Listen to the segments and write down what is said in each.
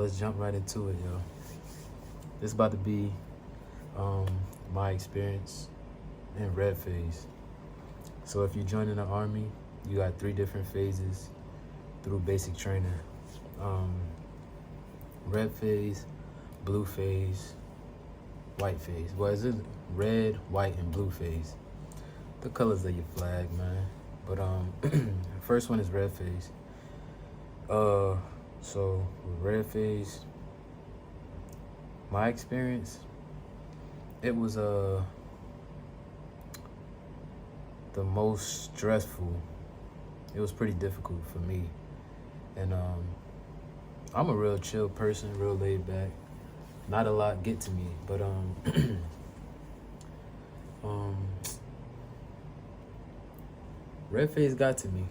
let's jump right into it, yo. This about to be my experience in red phase. So if you join in the army, you got 3 different phases through basic training. Red phase, blue phase, white phase. Well, is it red, white, and blue phase? The colors of your flag, man. But first one is red phase. So with red phase, my experience, it was the most stressful. It was pretty difficult for me, and I'm a real chill person, real laid back. Not a lot get to me, but red phase got to me.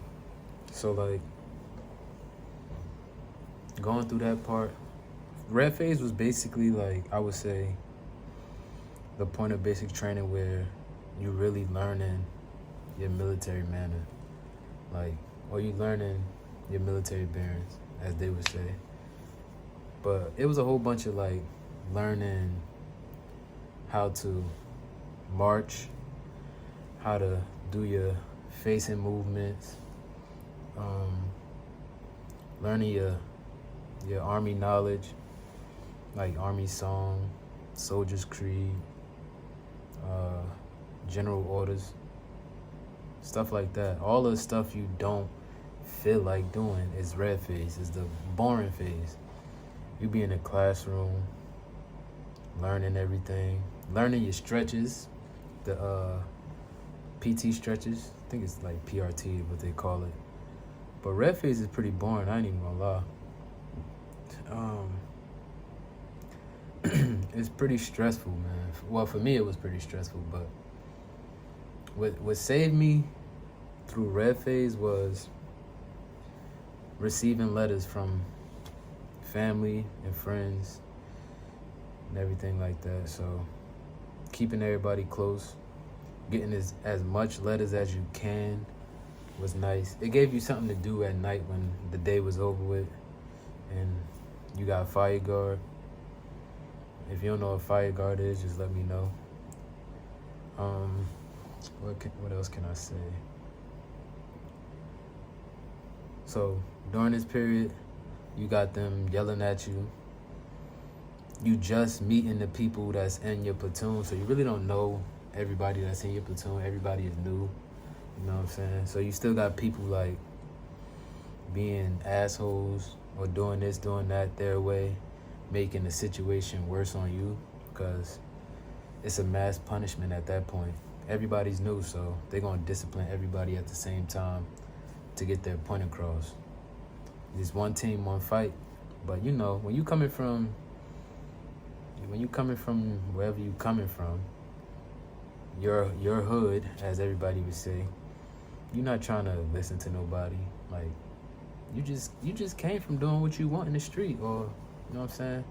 So like going through that part, red phase was basically like, I would say, the point of basic training where you really learning your military manner, like, or you learning your military bearings, as they would say. But it was a whole bunch of like learning how to march, how to do your facing movements, learning your army knowledge, like Army Song, Soldier's Creed, General Orders, stuff like that. All the stuff you don't feel like doing is red phase, is the boring phase. You be in the classroom, learning everything, learning your stretches, the PT stretches. I think it's like PRT, what they call it. But red phase is pretty boring, I ain't even gonna lie. It's pretty stressful, man. Well, for me, it was pretty stressful, but what saved me through red phase was receiving letters from family and friends and everything like that. So keeping everybody close, getting as much letters as you can was nice. It gave you something to do at night when the day was over with and you got a fire guard. If you don't know what fire guard is, just let me know. What else can I say? So during this period, you got them yelling at you. You just meeting the people that's in your platoon, so you really don't know everybody that's in your platoon. Everybody is new, you know what I'm saying? So you still got people like being assholes or doing this, doing that their way, making the situation worse on you, because it's a mass punishment at that point. Everybody's new, so they're gonna discipline everybody at the same time to get their point across. It's one team, one fight. But you know, when you coming from wherever you coming from, your hood, as everybody would say, you're not trying to listen to nobody. Like, you just came from doing what you want in the street, or you know what I'm saying?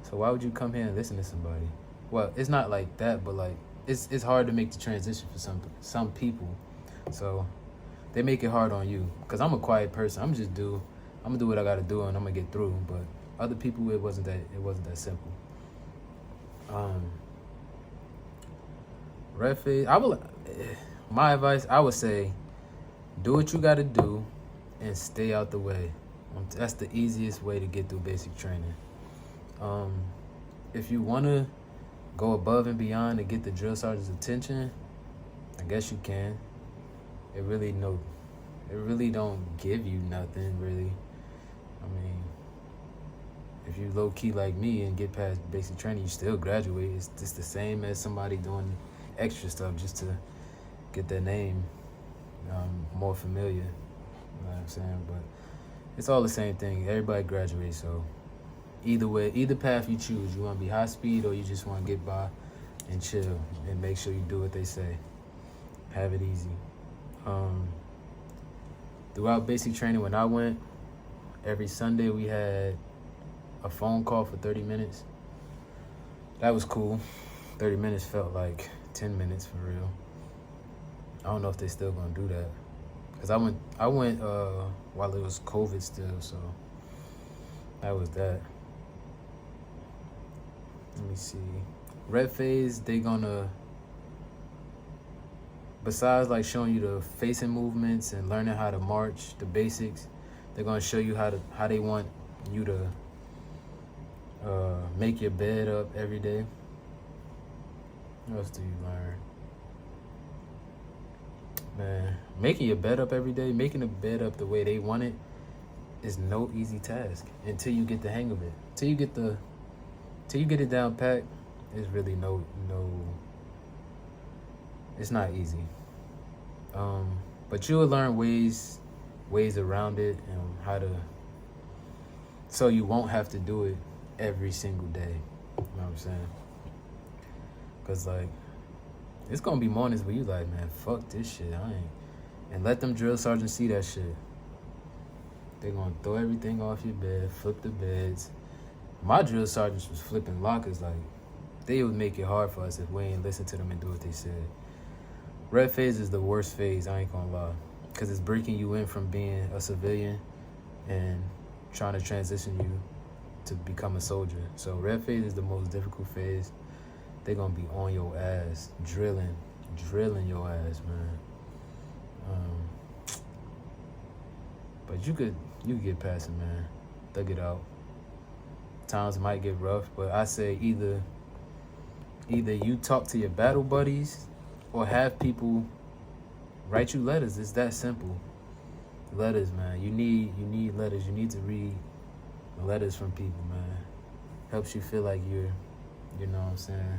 So why would you come here and listen to somebody? Well, it's not like that, but like it's hard to make the transition for some people. So they make it hard on you. Cause I'm a quiet person. I'm gonna do what I gotta do and I'm gonna get through. But other people, it wasn't that simple. Red phase, my advice, I would say, do what you gotta do and stay out the way. That's the easiest way to get through basic training. If you wanna go above and beyond to get the drill sergeant's attention, I guess you can. It really don't give you nothing, really. I mean, if you low key like me and get past basic training, you still graduate. It's just the same as somebody doing extra stuff just to get their name more familiar. You know what I'm saying? But it's all the same thing. Everybody graduates, so either way, either path you choose, you want to be high speed or you just want to get by and chill and make sure you do what they say. Have it easy. Throughout basic training, when I went, every Sunday we had a phone call for 30 minutes. That was cool. 30 minutes felt like 10 minutes for real. I don't know if they still gonna do that. Cause I went while it was COVID still, so that was that. Let me see. Red phase, they gonna, besides like showing you the facing movements and learning how to march, the basics, they're gonna show you how they want you to make your bed up every day. What else do you learn? Man, making your bed up every day, making the bed up the way they want it is no easy task until you get the hang of it. Till you get it down pat, it's really no it's not easy. But you'll learn ways around it and how to, so you won't have to do it every single day. You know what I'm saying? Cause like, it's gonna be mornings where you like, man, fuck this shit. And let them drill sergeants see that shit. They gonna throw everything off your bed, flip the beds. My drill sergeants was flipping lockers. Like, they would make it hard for us if we ain't listen to them and do what they said. Red phase is the worst phase, I ain't gonna lie. Cause it's breaking you in from being a civilian and trying to transition you to become a soldier. So red phase is the most difficult phase. They're gonna be on your ass, drilling your ass, man. But you could get past it, man. Thug it out. Times might get rough, but I say either you talk to your battle buddies or have people write you letters. It's that simple. Letters, man. You need letters. You need to read letters from people, man. Helps you feel like you're, you know what I'm saying,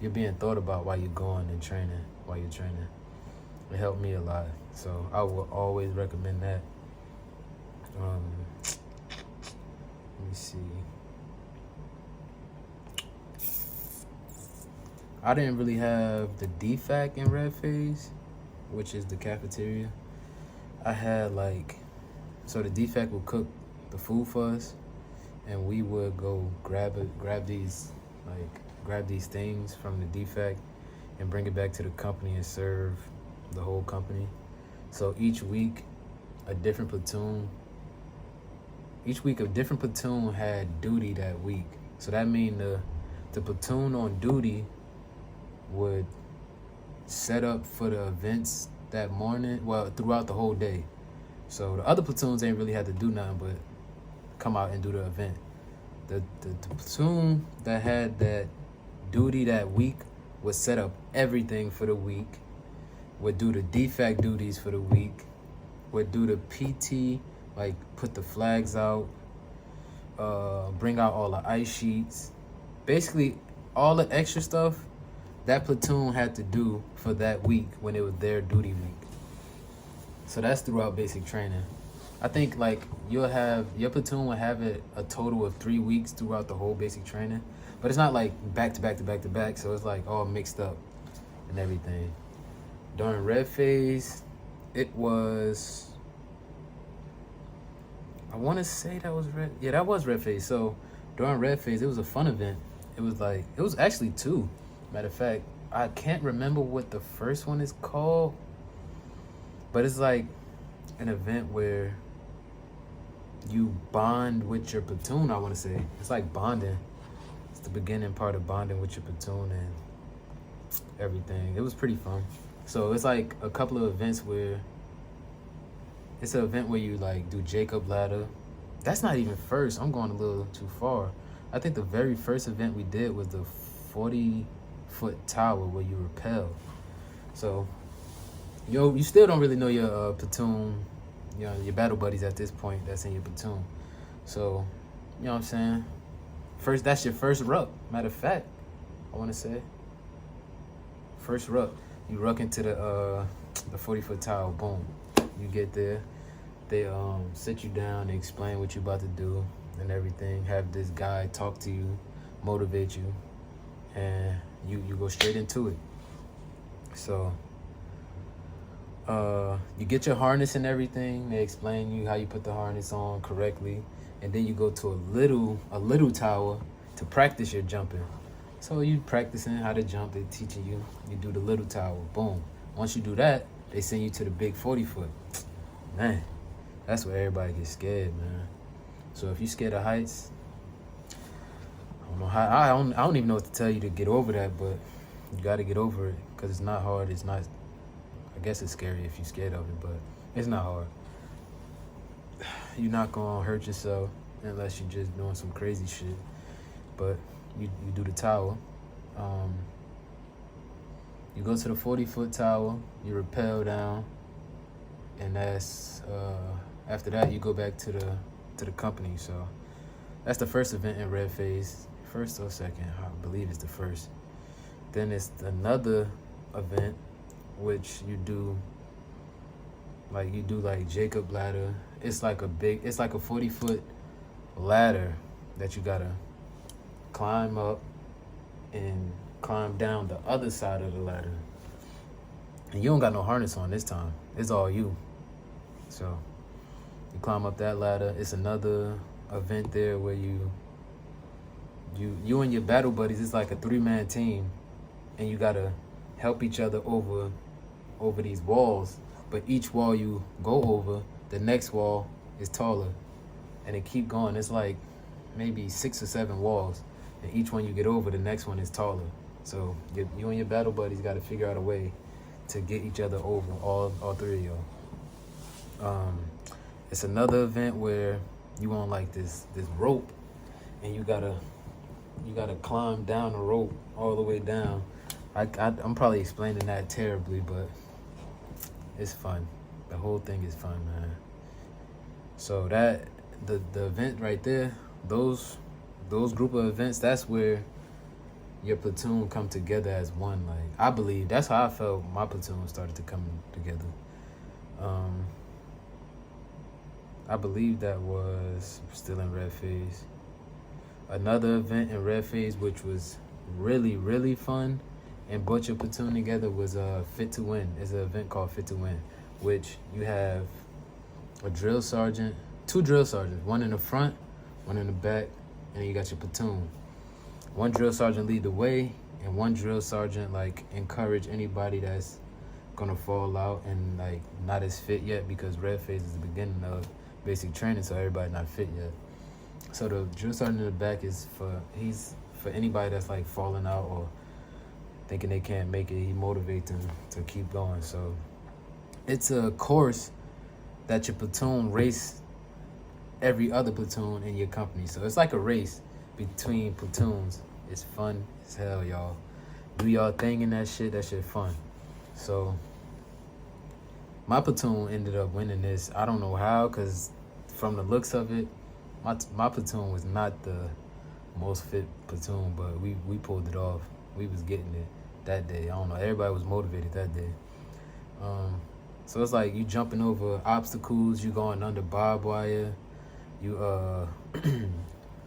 you're being thought about while you're going and training, while you're training. It helped me a lot. So I would always recommend that. Let me see. I didn't really have the DFAC in red phase, which is the cafeteria. I had so the DFAC would cook the food for us, and we would go grab these things from the DFAC and bring it back to the company and serve the whole company. So each week a different platoon had duty that week. So that means the platoon on duty would set up for the events that morning, well, throughout the whole day. So the other platoons ain't really had to do nothing but come out and do the event. The platoon that had that duty that week would set up everything for the week, would do the DFAC duties for the week, would do the PT, like put the flags out, bring out all the ice sheets. Basically, all the extra stuff that platoon had to do for that week when it was their duty week. So that's throughout basic training. I think your platoon will have it a total of 3 weeks throughout the whole basic training, but it's not like back to back to back to back. So it's like all mixed up and everything. During red phase, it was, I want to say that was red. Yeah, that was red phase. So during red phase, it was a fun event. It was actually 2. Matter of fact, I can't remember what the first one is called, but it's like an event where you bond with your platoon, I want to say. It's like bonding. It's the beginning part of bonding with your platoon and everything. It was pretty fun. So it's like a couple of events where it's an event where you do Jacob ladder. That's not even first. I'm going a little too far. I think the very first event we did was the 40-foot tower where you rappel. So you still don't really know your platoon, your battle buddies at this point that's in your platoon. So, you know what I'm saying? That's your first ruck. Matter of fact, I want to say, first ruck. You ruck into the 40-foot tower. Boom. You get there. They sit you down. They explain what you about to do and everything. Have this guy talk to you, motivate you, and you go straight into it. So you get your harness and everything. They explain you how you put the harness on correctly, and then you go to a little tower to practice your jumping. So you practicing how to jump. They teaching you. You do the little tower. Boom. Once you do that, they send you to the big 40-foot. Man, that's where everybody gets scared, man. So if you scared of heights, I don't know how. I don't even know what to tell you to get over that, but you got to get over it because it's not hard. It's not. I guess it's scary if you're scared of it, but it's not hard. You're not gonna hurt yourself unless you're just doing some crazy shit. But you do the tower. You go to the 40-foot tower. You rappel down, and that's after that you go back to the company. So that's the first event in red phase. First or second, I believe it's the first. Then it's another event which you do like Jacob ladder. It's like a 40-foot ladder that you gotta climb up and climb down the other side of the ladder. And you don't got no harness on this time. It's all you. So you climb up that ladder. It's another event there where you and your battle buddies, it's like a 3-man team, and you gotta help each other over these walls. But each wall you go over, the next wall is taller, and it keep going. It's like maybe 6 or 7 walls, and each one you get over, the next one is taller. So you and your battle buddies got to figure out a way to get each other over, all 3 of y'all. It's another event where you on like this rope, and you gotta climb down the rope all the way down. I'm probably explaining that terribly, but it's fun. The whole thing is fun, man. So that the event right there, those group of events, that's where your platoon come together as one. Like, I believe that's how I felt my platoon started to come together. I believe that was still in red phase. Another event in red phase which was really, really fun and brought your platoon together was Fit to Win. It's an event called Fit to Win, which you have a drill sergeant, 2 drill sergeants, one in the front, one in the back, and then you got your platoon. One drill sergeant lead the way, and one drill sergeant like encourage anybody that's gonna fall out and like not as fit yet, because red phase is the beginning of basic training, so everybody not fit yet. So the drill sergeant in the back is for anybody that's like falling out or thinking they can't make it. He motivates them to keep going. So it's a course that your platoon race every other platoon in your company. So it's like a race between platoons. It's fun as hell, y'all. Do y'all thing in that shit. That shit fun. So my platoon ended up winning this. I don't know how, because from the looks of it, my platoon was not the most fit platoon, but we pulled it off. We was getting it that day. I don't know. Everybody was motivated that day. So it's like you jumping over obstacles, you going under barbed wire, you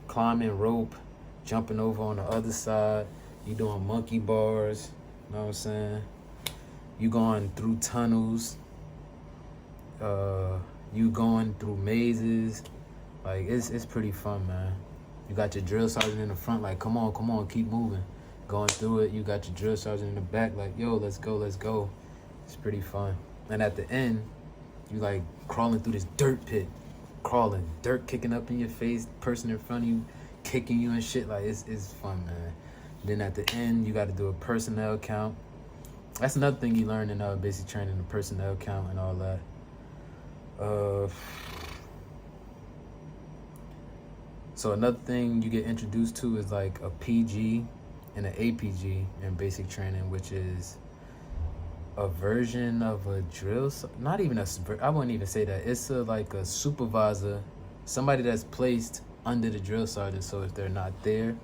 climbing rope, jumping over on the other side, you doing monkey bars, you know what I'm saying? You going through tunnels, you going through mazes. Like, it's pretty fun, man. You got your drill sergeant in the front, like, come on, keep moving. Going through it, you got your drill sergeant in the back, like, yo, let's go. It's pretty fun. And at the end, you like crawling through this dirt pit, dirt kicking up in your face, person in front of you kicking you and shit. Like, it's fun, man. Then at the end, you got to do a personnel count. That's another thing you learn in basic training, the personnel count and all that. So another thing you get introduced to is like a PG and an APG in basic training, which is a version of a drill. Not even I wouldn't even say that. It's like a supervisor, somebody that's placed under the drill sergeant. So if they're not there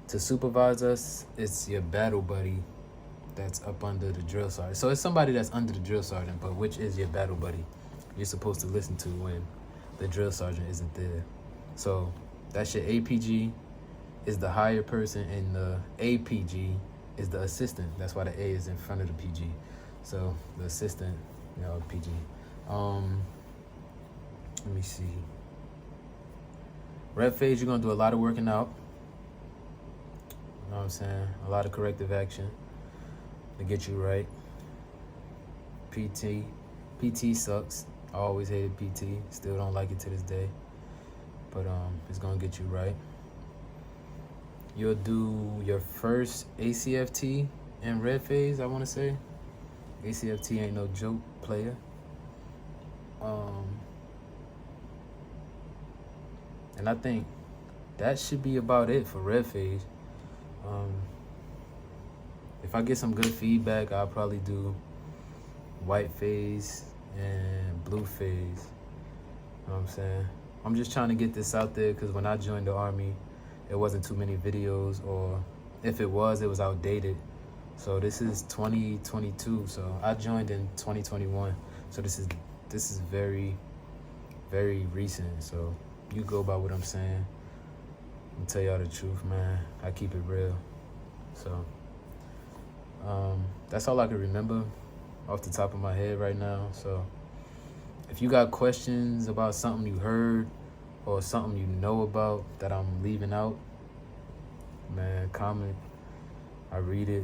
to supervise us, it's your battle buddy that's up under the drill sergeant. So it's somebody that's under the drill sergeant, but which is your battle buddy you're supposed to listen to when the drill sergeant isn't there. So that's your APG, is the higher person, and the APG is the assistant. That's why the A is in front of the PG. So the assistant, PG. Let me see. Red phase, you're gonna do a lot of working out. You know what I'm saying? A lot of corrective action to get you right. PT sucks. I always hated PT. Still don't like it to this day. But it's gonna get you right. you'll do your first ACFT in red phase, I want to say. ACFT ain't no joke, player. And I think that should be about it for red phase. If I get some good feedback, I'll probably do white phase and blue phase. You know what I'm saying? I'm just trying to get this out there because when I joined the Army, it wasn't too many videos, or if it was outdated. So this is 2022. So I joined in 2021. So this is very, very recent. So you go by what I'm saying. I'm tell y'all the truth, man. I keep it real. So that's all I can remember off the top of my head right now. So if you got questions about something you heard or something you know about that I'm leaving out, man, comment. I read it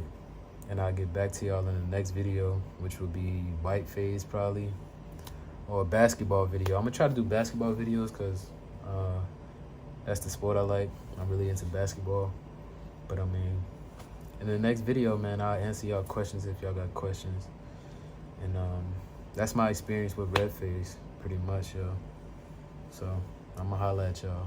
and I'll get back to y'all in the next video, which will be white phase probably, or a basketball video. I'm gonna try to do basketball videos because that's the sport I like. I'm really into basketball. But I mean, in the next video, man, I'll answer y'all questions if y'all got questions. And that's my experience with red phase, pretty much, yo. So I'm gonna holla at y'all.